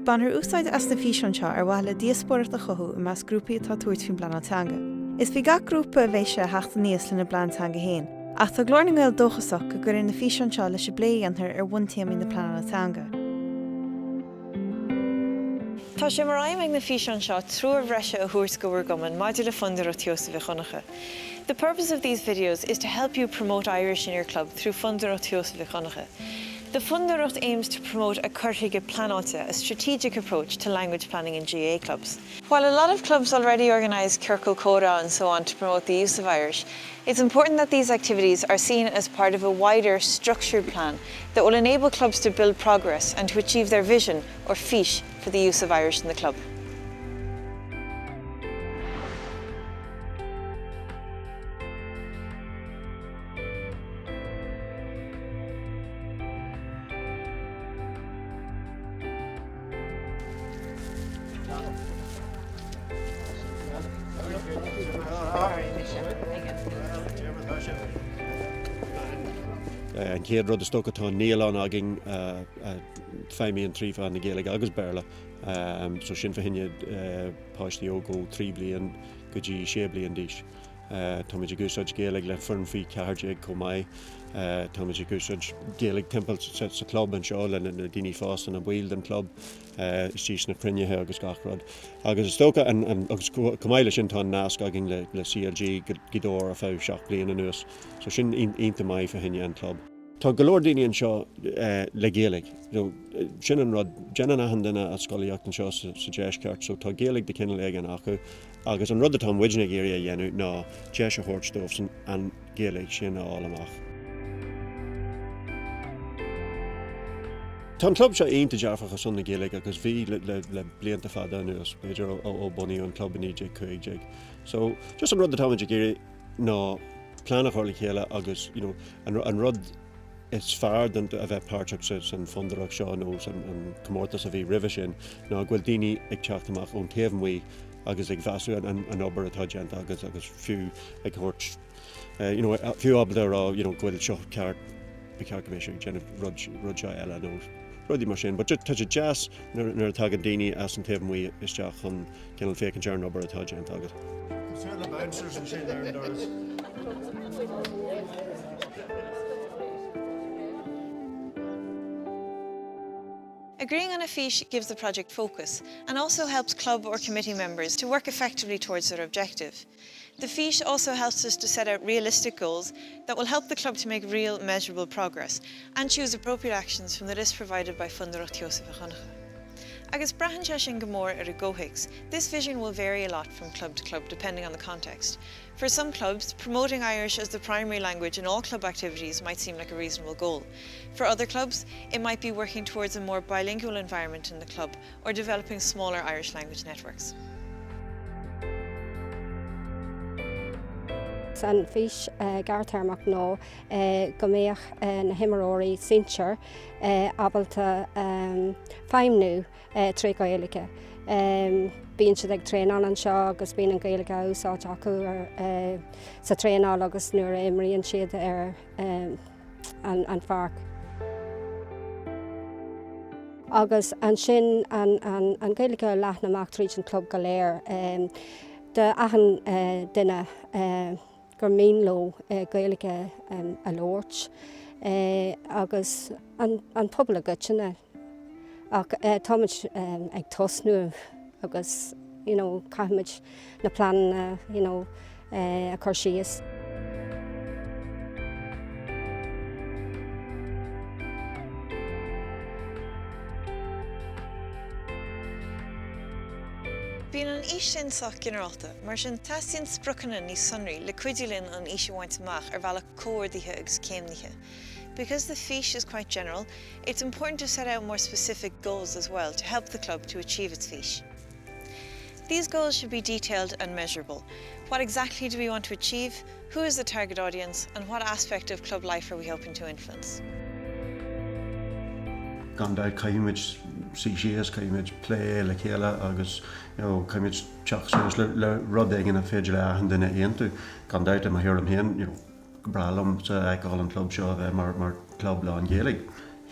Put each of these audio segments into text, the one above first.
Bannar úsáid as na fhíorúsáideach ar bhaile díospóireacht a chothú i meas grúpaí atá tuairt faoin pleanála Teanga. Is bhí gach grúpa a bhéise heachta níos lena pleanála Teanga héin, ach tá Glór nGael dóchasach go gcuireann na fhíorúsáideach leis bléantar ar bhain téamaí na pleanála Teanga. Tá sé mar aimimh na fhíorúsáideach trúr bhreise a thuairt go bhfuair gomann maidir le Fhondúireacht Sheosaimh Mhic Dhonncha. The purpose of these videos is to help you promote Irish in your club through Fhondúireacht Sheosaimh Mhic Dhonncha. The Fhondúireacht aims to promote a chuirthaige pleanála, a strategic approach to language planning in GA clubs. While a lot of clubs already organise cearchúiseach and so on to promote the use of Irish, it's important that these activities are seen as part of a wider, structured plan that will enable clubs to build progress and to achieve their vision, or fiche, for the use of Irish in the club. An céad rud is tógtha tá níl an agin feimí an tríomh na Ghaeilge agus bearla, so sin fahinne páistí ó go 3 bliain go dtí 6 bliain díos. Tá muid gúsáid Ghaeilge le fhornmhaí cearthaigh chomh maith, tá muid gúsáid Ghaeilge timpeall sa Chlub an seo le na daoine fásan a bhuail den Chlub, síos na cruinnithe agus gachrad. Agus is tógtha agus chomh maith sin tá nasc agin le CLG gidóir a fáh 7 bliain anuas, so sin ionta maith fahinne an Chlub. Tá go leor daoine anseo le Ghaeilge. Sin an rud déanann ahan duine a scoileocht anseo sa deisceart, so tá Ghaeilge de cineál ag an acu, agus an rud atá muideanna éirí a dhéanú ná deis a thuairt an Ghaeilge sin á amach. Tá an Chlub seo aonanta dearfach san na Ghaeilge agus bhí le blianta fada anuas, beidir ó bunaí an Chlub in idir chuid. So just an rud atá muideanna éirí ná pleanach orla chéile agus an rud is fearr den a bheith páirteach san Fhondúireacht seo nó an comórtas a bhí ribh sin ná bhfuil daoine ag teachtamach ón taobh mhaith agus ag bheasú an obair atá déanta agus fiú ag thuirt fiú abal rá bhfuil seo ceart beceartméisi déanamh rud seo eile nó rudí mar sin, but tá sé jazz nuair atá an daoine as an taobh mhaith isteach chun cineál féach an dear an obair atá déanta agus. Agreeing on a fiche gives the project focus and also helps club or committee members to work effectively towards their objective. The fiche also helps us to set out realistic goals that will help the club to make real, measurable progress and choose appropriate actions from the list provided by Fhondúireacht Sheosaimh Mhic Dhonncha. Agus brahan sin gomór ar a ggóthaigs, this vision will vary a lot from club to club depending on the context. For some clubs, promoting Irish as the primary language in all club activities might seem like a reasonable goal. For other clubs, it might be working towards a more bilingual environment in the club or developing smaller Irish language networks. An fís gartarmach nó go méoch na himimeóirí sinseir abalta feimnú trí Ghaeilge. Bíonn siad ag tréanán an seo agus bíonn an Ghaeilge úsáid acu sa tréanál agus nuair a imríonn siad ar an pharc. Agus an sin an Ghaeilge leathnamach tríd an Chlub go léir de ahan duine gur mínló Ghaeilge a lóirt agus an pobl agat sinna ach táid ag tosnú agus caiimiid na pleanála a chur síos. Bíonn an ís sin sách generalta, mar sin tasíonn spreagúla ní sonraí le cuidiúlinn an ís amach ar bhealach cóirdaithe agus céimnithe. Because the fiche is quite general, it's important to set out more specific goals as well to help the club to achieve its fiche. These goals should be detailed and measurable. What exactly do we want to achieve? Who is the target audience? And what aspect of club life are we hoping to influence? Gandai caiimiid síos caiimiid plé le chéile agus caiimiid teachs le rud éigean a féidir le ahan duine aontu gandait am hiarm héan bralam sa eáil an club seo a bheith mar club le an Ghaeilge.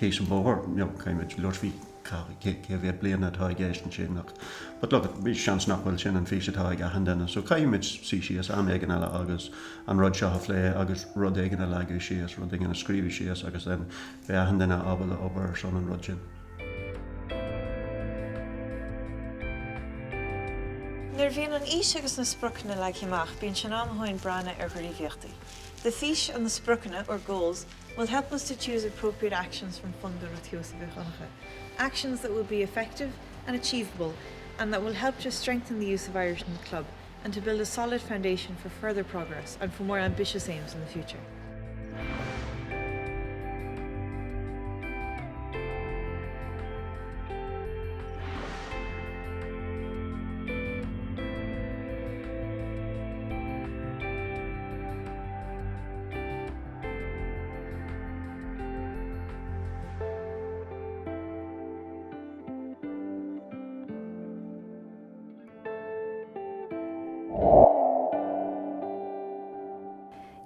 case an bóthir, caiimiid leorfhí cé bhéh bliana atá ggéist an sin nach. But look, bhí seans nachhfuil sin an fís atá ag ahan denna, so caiimiid sí síos am éigen eile agus an rud seo lé agus rud éigen a leagú síos, rud éigen a scríbú síos agus den bheith ahan denna ábal obair son an rud sin. Nuair bhíonn an ís agus na sprúcanna le amach, bíonn sin amtháin brana ar ghuireabhíochtaí. The fiche and the sprúcanna, or goals, will help us to choose appropriate actions from Fhondúireacht Sheosaimh Mhic Dhonncha. Actions that will be effective and achievable, and that will help to strengthen the use of Irish in the club and to build a solid foundation for further progress and for more ambitious aims in the future.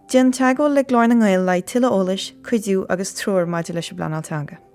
Déan teagháil le Glór na nGael le tuilleadh eolas, chuidú agus treoir maidir leis pleanála Teanga.